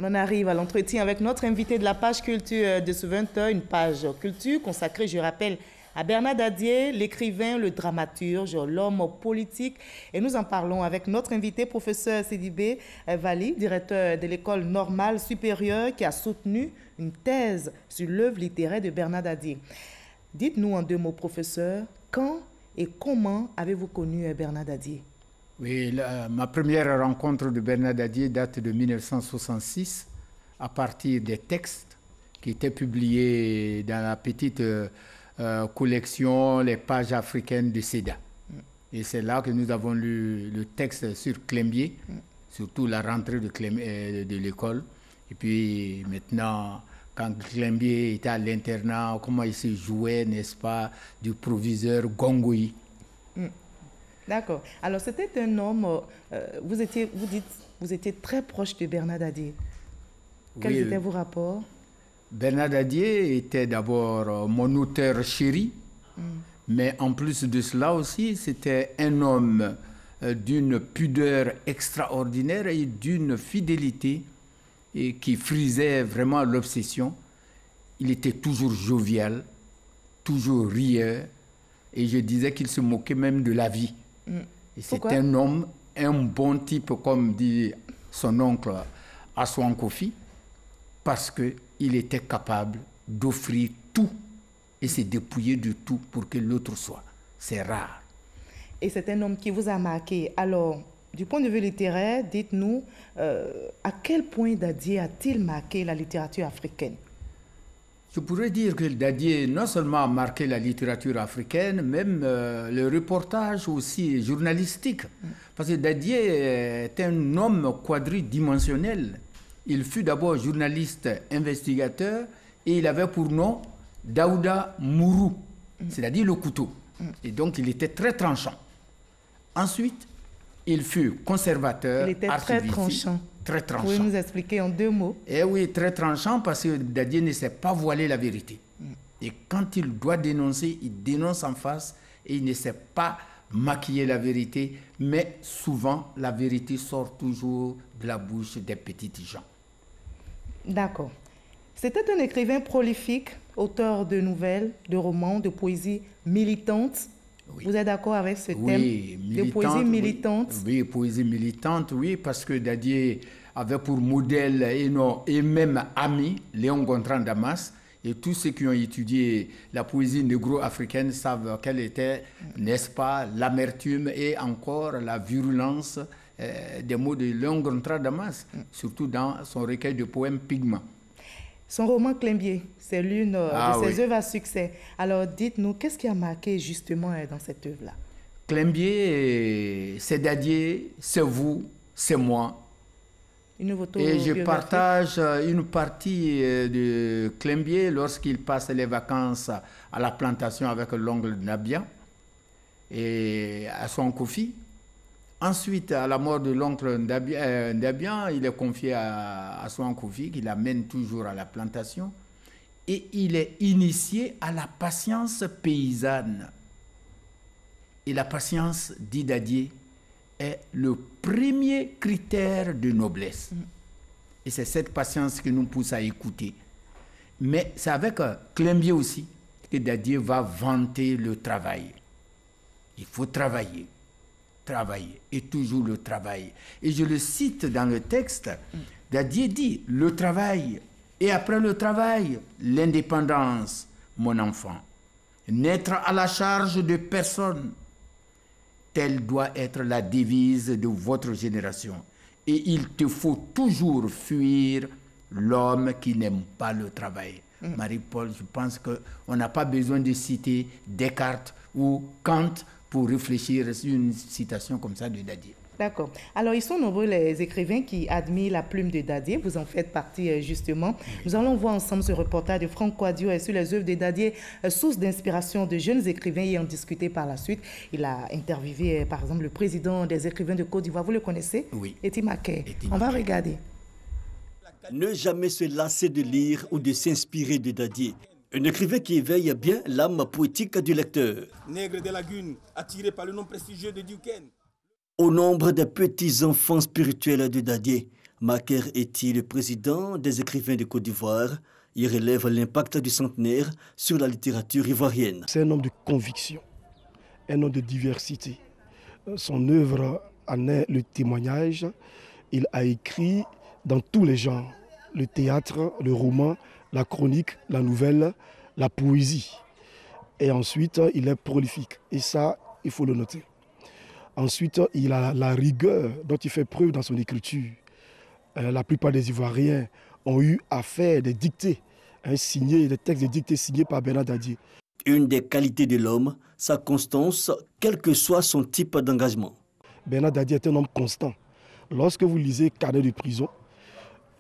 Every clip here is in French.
On en arrive à l'entretien avec notre invité de la page culture de ce 20h, une page culture consacrée, je rappelle, à Bernard Dadier, l'écrivain, le dramaturge, l'homme politique. Et nous en parlons avec notre invité, professeur Sidibé Vali, directeur de l'école normale supérieure qui a soutenu une thèse sur l'œuvre littéraire de Bernard Dadier. Dites-nous en 2 mots, professeur, quand et comment avez-vous connu Bernard Dadier? Oui, ma première rencontre de Bernard Dadier date de 1966 à partir des textes qui étaient publiés dans la petite collection Les pages africaines de Seda. Et c'est là que nous avons lu le texte sur Clembier, surtout la rentrée de l'école. Et puis maintenant, quand Clembier était à l'internat, comment il se jouait, n'est-ce pas, du proviseur Gongoï. D'accord. Alors, c'était un homme, vous étiez très proche de Bernard Dadier. Quels étaient vos rapports? Bernard Dadier était d'abord mon auteur chéri, mais en plus de cela aussi, c'était un homme d'une pudeur extraordinaire et d'une fidélité et qui frisait vraiment l'obsession. Il était toujours jovial, toujours rieur, et je disais qu'il se moquait même de la vie. Et c'est un homme, un bon type, comme dit son oncle Aswan Kofi, parce qu'il était capable d'offrir tout et se dépouiller de tout pour que l'autre soit. C'est rare. Et c'est un homme qui vous a marqué. Alors, du point de vue littéraire, dites-nous, à quel point Dadier a-t-il marqué la littérature africaine? Je pourrais dire que Dadier non seulement a marqué la littérature africaine, même le reportage aussi journalistique. Parce que Dadier est un homme quadridimensionnel. Il fut d'abord journaliste investigateur et il avait pour nom Daouda Mourou, c'est-à-dire le couteau. Et donc il était très tranchant. Ensuite, il fut conservateur. Il était très tranchant. Très tranchant. Vous pouvez nous expliquer en 2 mots? Eh oui, très tranchant parce que Dadier ne sait pas voiler la vérité. Et quand il doit dénoncer, il dénonce en face et il ne sait pas maquiller la vérité. Mais souvent, la vérité sort toujours de la bouche des petites gens. D'accord. C'était un écrivain prolifique, auteur de nouvelles, de romans, de poésie militante. Oui. Vous êtes d'accord avec ce thème de poésie militante? Oui, poésie militante, oui, parce que Dadier avait pour modèle et même ami Léon Gontran Damas. Et tous ceux qui ont étudié la poésie négro-africaine savent quelle était, n'est-ce pas, l'amertume et encore la virulence des mots de Léon Gontran Damas, surtout dans son recueil de poèmes Pygma. Son roman Clembier, c'est l'une de ses œuvres à succès. Alors dites-nous, qu'est-ce qui a marqué justement dans cette œuvre-là? Clembier, c'est Dadier, c'est vous, c'est moi. Et je partage une partie de Clembier lorsqu'il passe les vacances à la plantation avec l'oncle Nabia et à son Kofi. Ensuite, à la mort de l'oncle Ndabian, il est confié à son Kofi, qui l'amène toujours à la plantation. Et il est initié à la patience paysanne. Et la patience, dit Dadier, est le premier critère de noblesse. Et c'est cette patience qui nous pousse à écouter. Mais c'est avec Clembier aussi que Dadier va vanter le travail. Il faut travailler. Travailler, et toujours le travail. Et je le cite dans le texte, Dadier dit, le travail, et après le travail, l'indépendance, mon enfant. N'être à la charge de personne, telle doit être la devise de votre génération. Et il te faut toujours fuir l'homme qui n'aime pas le travail. Marie-Paul, je pense qu'on n'a pas besoin de citer Descartes ou Kant pour réfléchir sur une citation comme ça de Dadier. D'accord. Alors, ils sont nombreux les écrivains qui admirent la plume de Dadier. Vous en faites partie, justement. Nous allons voir ensemble ce reportage de Franck Kouadio sur les œuvres de Dadier, source d'inspiration de jeunes écrivains, et en discuter par la suite. Il a interviewé, par exemple, le président des écrivains de Côte d'Ivoire. Vous le connaissez? Oui. Eti Maké. On va regarder. Ne jamais se lasser de lire ou de s'inspirer de Dadier. Un écrivain qui éveille bien l'âme poétique du lecteur. Nègre des lagunes, attiré par le nom prestigieux de Duquesne. Au nombre des petits-enfants spirituels de Dadier, Maker Ety, le président des écrivains de Côte d'Ivoire, y relève l'impact du centenaire sur la littérature ivoirienne. C'est un homme de conviction, un homme de diversité. Son œuvre en est le témoignage. Il a écrit dans tous les genres, le théâtre, le roman, la chronique, la nouvelle, la poésie. Et ensuite, il est prolifique. Et ça, il faut le noter. Ensuite, il a la rigueur dont il fait preuve dans son écriture. La plupart des Ivoiriens ont eu à faire des dictées, des textes de dictées signés par Bernard Dadier. Une des qualités de l'homme, sa constance, quel que soit son type d'engagement. Bernard Dadier est un homme constant. Lorsque vous lisez Carnet de prison,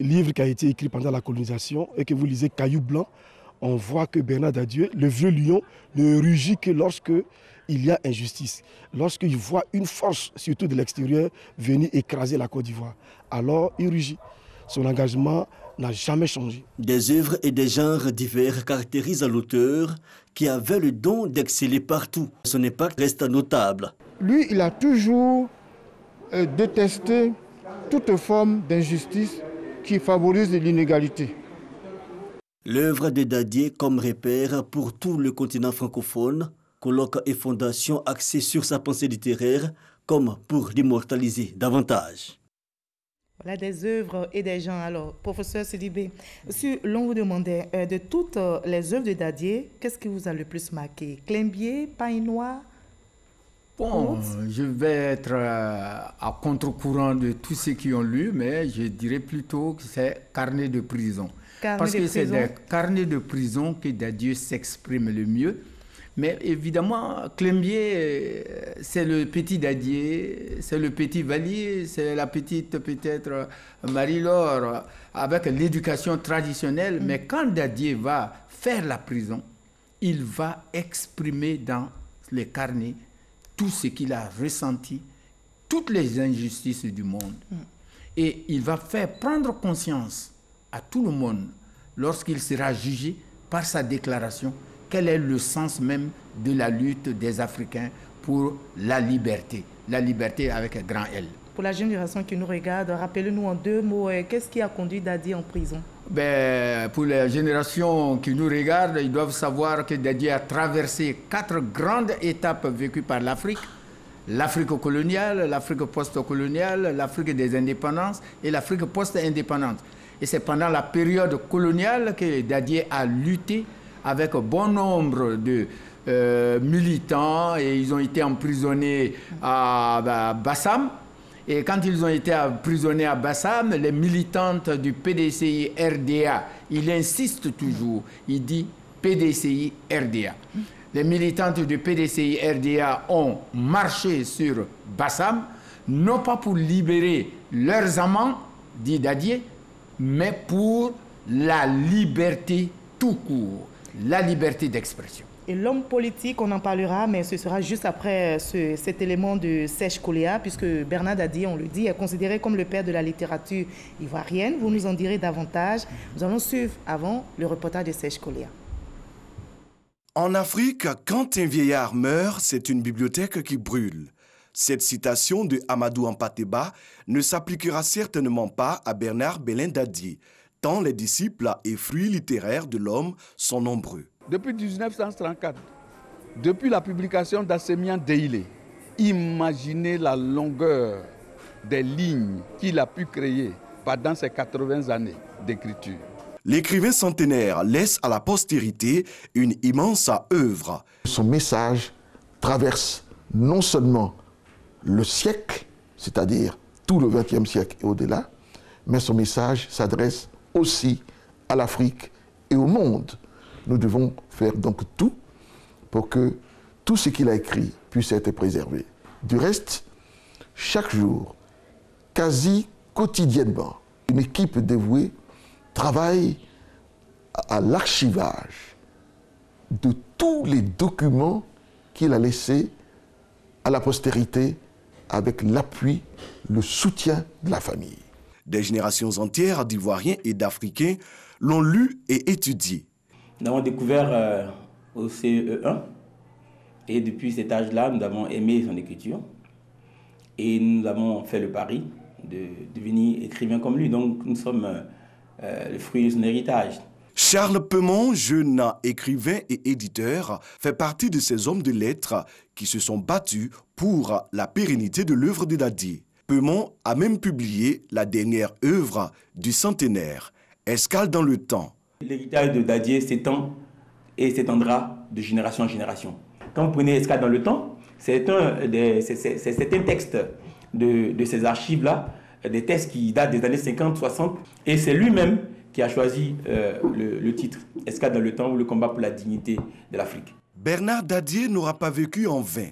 livre qui a été écrit pendant la colonisation, et que vous lisez Caillou blanc, on voit que Bernard Dadier, le vieux lion, ne rugit que lorsque il y a injustice. Lorsqu'il voit une force, surtout de l'extérieur, venir écraser la Côte d'Ivoire, alors il rugit. Son engagement n'a jamais changé. Des œuvres et des genres divers caractérisent l'auteur qui avait le don d'exceller partout. Son impact reste notable. Lui, il a toujours détesté toute forme d'injustice qui favorise l'inégalité. L'œuvre de Dadier comme repère pour tout le continent francophone, colloque et fondation axés sur sa pensée littéraire comme pour l'immortaliser davantage. Voilà des œuvres et des gens. Alors, professeur Sidibé, si l'on vous demandait de toutes les œuvres de Dadier, qu'est-ce qui vous a le plus marqué? Climbié, Pain Noir? Bon, je vais être à contre-courant de tous ceux qui ont lu, mais je dirais plutôt que c'est Carnet de prison. Parce que c'est des carnets de prison que Dadier s'exprime le mieux. Mais évidemment, Climbié, c'est le petit Dadier, c'est le petit Valier, c'est la petite peut-être Marie-Laure, avec l'éducation traditionnelle. Mais quand Dadier va faire la prison, il va exprimer dans les carnets tout ce qu'il a ressenti, toutes les injustices du monde. Et il va faire prendre conscience à tout le monde, lorsqu'il sera jugé par sa déclaration, quel est le sens même de la lutte des Africains pour la liberté avec un grand L. Pour la génération qui nous regarde, rappelez-nous en 2 mots, qu'est-ce qui a conduit Dadier en prison? Pour la génération qui nous regarde, ils doivent savoir que Dadier a traversé 4 grandes étapes vécues par l'Afrique. L'Afrique coloniale, l'Afrique post-coloniale, l'Afrique des indépendances et l'Afrique post-indépendante. Et c'est pendant la période coloniale que Dadier a lutté avec bon nombre de militants et ils ont été emprisonnés à Bassam. Et quand ils ont été emprisonnés à Bassam, les militantes du PDCI RDA, il insiste toujours, il dit PDCI RDA. Les militantes du PDCI RDA ont marché sur Bassam, non pas pour libérer leurs amants, dit Dadier, mais pour la liberté tout court, la liberté d'expression. Et l'homme politique, on en parlera, mais ce sera juste après cet élément de Serge Koléa, puisque Bernard Dadier, on le dit, est considéré comme le père de la littérature ivoirienne. Vous nous en direz davantage. Nous allons suivre avant le reportage de Serge Koléa. En Afrique, quand un vieillard meurt, c'est une bibliothèque qui brûle. Cette citation de Amadou Ampateba ne s'appliquera certainement pas à Bernard Belin Dadier, tant les disciples et fruits littéraires de l'homme sont nombreux. Depuis 1934, depuis la publication d'Assemian Deilé, imaginez la longueur des lignes qu'il a pu créer pendant ces 80 années d'écriture. L'écrivain centenaire laisse à la postérité une immense œuvre. Son message traverse non seulement le siècle, c'est-à-dire tout le XXe siècle et au-delà, mais son message s'adresse aussi à l'Afrique et au monde. Nous devons faire donc tout pour que tout ce qu'il a écrit puisse être préservé. Du reste, chaque jour, quasi quotidiennement, une équipe dévouée travaille à l'archivage de tous les documents qu'il a laissés à la postérité avec l'appui, le soutien de la famille. Des générations entières d'Ivoiriens et d'Africains l'ont lu et étudié. Nous avons découvert au CE1 et depuis cet âge-là, nous avons aimé son écriture et nous avons fait le pari de devenir écrivain comme lui. Donc nous sommes le fruit de son héritage. Charles Peumont, jeune écrivain et éditeur, fait partie de ces hommes de lettres qui se sont battus pour la pérennité de l'œuvre de Dadier. Peumont a même publié la dernière œuvre du centenaire, Escale dans le temps. L'héritage de Dadier s'étend et s'étendra de génération en génération. Quand vous prenez Escale dans le temps, c'est un texte de ces archives-là, des textes qui datent des années 50-60, et c'est lui-même qui a choisi le titre « Escale dans le temps » ou « Le combat pour la dignité de l'Afrique ». Bernard Dadier n'aura pas vécu en vain,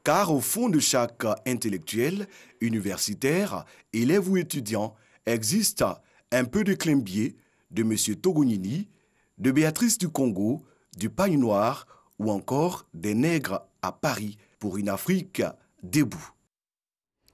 car au fond de chaque intellectuel, universitaire, élève ou étudiant, existe un peu de Clembier, de M. Togonini, de Béatrice du Congo, du Paille Noir ou encore des nègres à Paris pour une Afrique debout.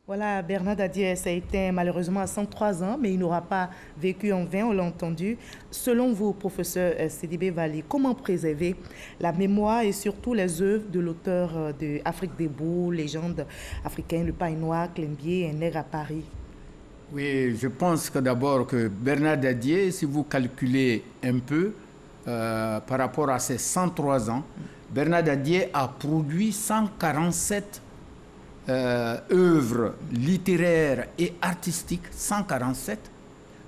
Voilà, Bernard Dadier, ça a été malheureusement à 103 ans, mais il n'aura pas vécu en vain, on l'a entendu. Selon vous, professeur Sidibé Vali, comment préserver la mémoire et surtout les œuvres de l'auteur de Afrique debout, légende africaine, le Paille Noir, Clembier, un nègre à Paris? Oui, je pense que d'abord que Bernard Dadier, si vous calculez un peu par rapport à ses 103 ans, Bernard Dadier a produit 147 œuvres littéraires et artistiques, 147,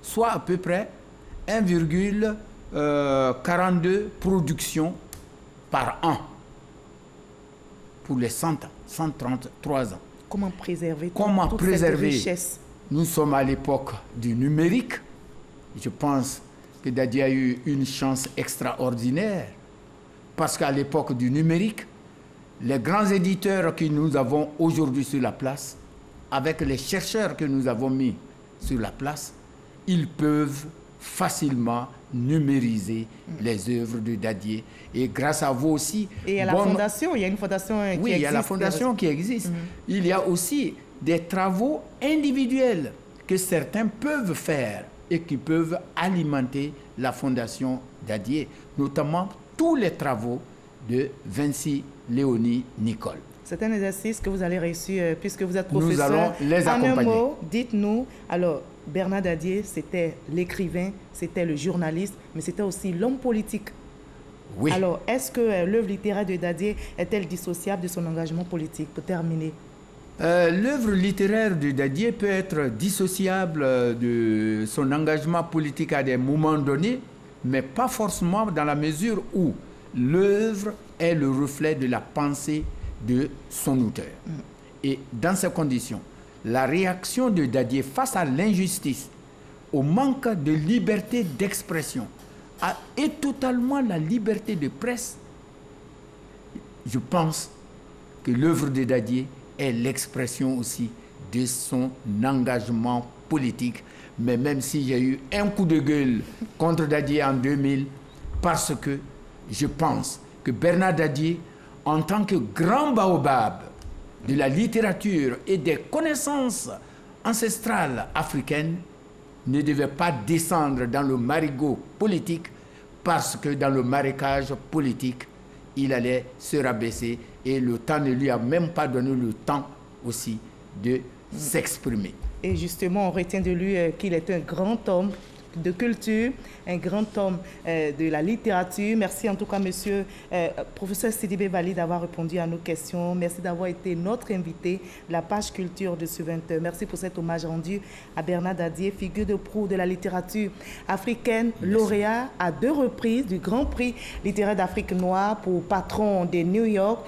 soit à peu près 1,42 productions par an pour les 133 ans. Comment préserver toute cette richesse? Nous sommes à l'époque du numérique. Je pense que Dadier a eu une chance extraordinaire parce qu'à l'époque du numérique, les grands éditeurs que nous avons aujourd'hui sur la place, avec les chercheurs que nous avons mis sur la place, ils peuvent facilement numériser les œuvres de Dadier. Et grâce à vous aussi... Et il y a la fondation, il y a une fondation qui existe. Oui, il y a la fondation qui existe. Il y a aussi des travaux individuels que certains peuvent faire et qui peuvent alimenter la fondation Dadier, notamment tous les travaux de Vinci Léonie Nicole. C'est un exercice que vous allez réussir puisque vous êtes professeur. Nous allons les accompagner. En un mot, dites-nous, alors Bernard Dadier, c'était l'écrivain, c'était le journaliste, mais c'était aussi l'homme politique. Oui. Alors, est-ce que l'œuvre littéraire de Dadier est-elle dissociable de son engagement politique? Pour terminer. L'œuvre littéraire de Dadier peut être dissociable de son engagement politique à des moments donnés, mais pas forcément dans la mesure où l'œuvre est le reflet de la pensée de son auteur. Et dans ces conditions, la réaction de Dadier face à l'injustice, au manque de liberté d'expression et totalement la liberté de presse, je pense que l'œuvre de Dadier est l'expression aussi de son engagement politique. Mais même si j'ai eu un coup de gueule contre Dadier en 2000, parce que je pense que Bernard Dadier, en tant que grand baobab de la littérature et des connaissances ancestrales africaines, ne devait pas descendre dans le marigot politique, parce que dans le marécage politique, il allait se rabaisser et le temps ne lui a même pas donné le temps aussi de s'exprimer. Et justement, on retient de lui qu'il est un grand homme de culture, un grand homme de la littérature. Merci en tout cas, monsieur professeur Sidibé Vali, d'avoir répondu à nos questions. Merci d'avoir été notre invité de la page culture de ce 20h. Merci pour cet hommage rendu à Bernard Dadier, figure de proue de la littérature africaine, lauréat à 2 reprises du Grand Prix littéraire d'Afrique noire pour patron de New York.